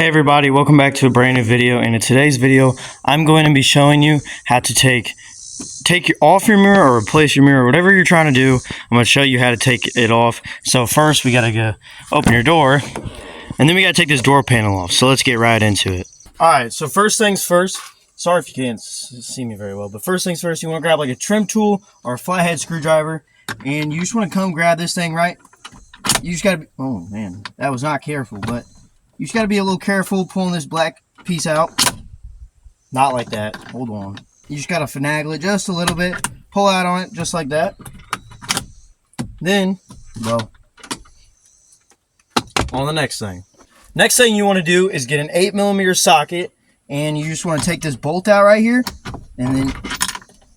Hey everybody, welcome back to a brand new video, and in today's video I'm going to be showing you how to take off your mirror or replace your mirror, whatever you're trying to do. I'm going to show you how to take it off. So first we got to go open your door, and then we got to take this door panel off. So let's get right into it. Alright, so first things first, sorry if you can't see me very well, but first things first, you want to grab like a trim tool or a flathead screwdriver, and you just want to come grab this thing, right? You just got to be, oh man, that was not careful, but you just got to be a little careful pulling this black piece out. Not like that. Hold on. You just got to finagle it just a little bit. Pull out on it just like that. Then, well, on the next thing. Next thing you want to do is get an 8mm socket, and you just want to take this bolt out right here. And then,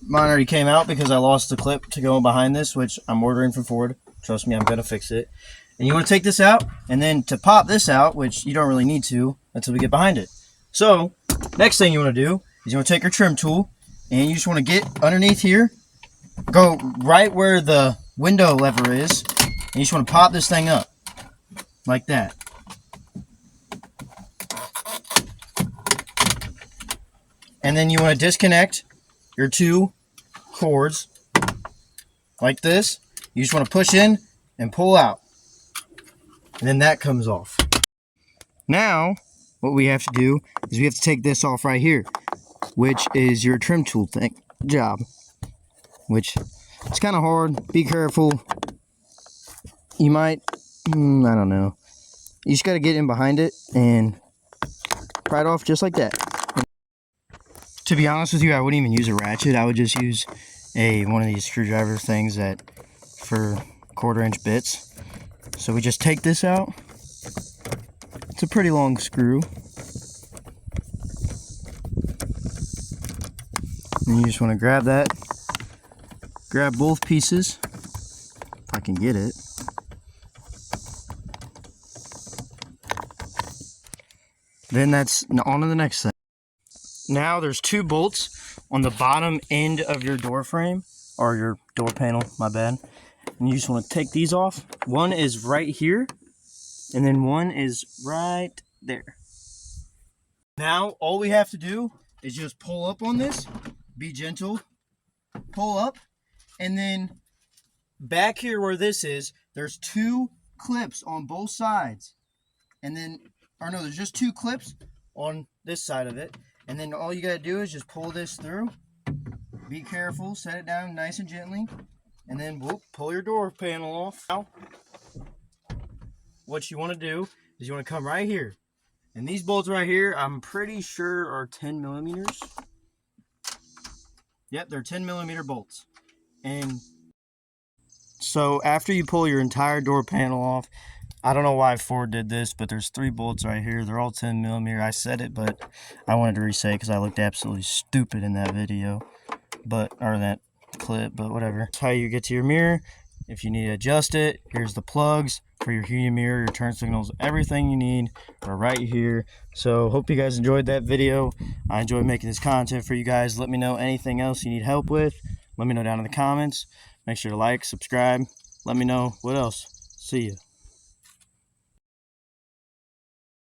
mine already came out because I lost the clip to go behind this, which I'm ordering from Ford. Trust me, I'm going to fix it. And you want to take this out, and then to pop this out, which you don't really need to until we get behind it. So, next thing you want to do is you want to take your trim tool, and you just want to get underneath here, go right where the window lever is, and you just want to pop this thing up, like that. And then you want to disconnect your two cords, like this. You just want to push in and pull out. And then that comes off. Now, what we have to do is we have to take this off right here, which is your trim tool job, which it's kind of hard. Be careful. You might, I don't know. You just got to get in behind it and pry it off just like that. To be honest with you, I wouldn't even use a ratchet. I would just use one of these screwdriver things that for 1/4-inch bits. So we just take this out. It's a pretty long screw. And you just want to grab that. Grab both pieces, if I can get it. Then that's on to the next thing. Now there's two bolts on the bottom end of your door frame, or your door panel, my bad. And you just want to take these off. One is right here, and then one is right there. Now all we have to do is just pull up on this, be gentle, pull up, and then back here where this is, there's two clips on both sides. And then, or no, there's just two clips on this side of it. And then all you gotta do is just pull this through. Be careful, set it down nice and gently. And then whoop, pull your door panel off. Now, what you want to do is you want to come right here. And these bolts right here, I'm pretty sure are 10mm. Yep, they're 10mm bolts. And so after you pull your entire door panel off, I don't know why Ford did this, but there's 3 bolts right here. They're all 10mm. I said it, but I wanted to re-say it because I looked absolutely stupid in that video. Or that clip, but whatever. That's how you get to your mirror. If you need to adjust it, here's the plugs for your heating mirror, your turn signals, everything you need are right here. So hope you guys enjoyed that video. I enjoyed making this content for you guys. Let me know anything else you need help with. Let me know down in the comments. Make sure to like, subscribe. Let me know what else. See ya.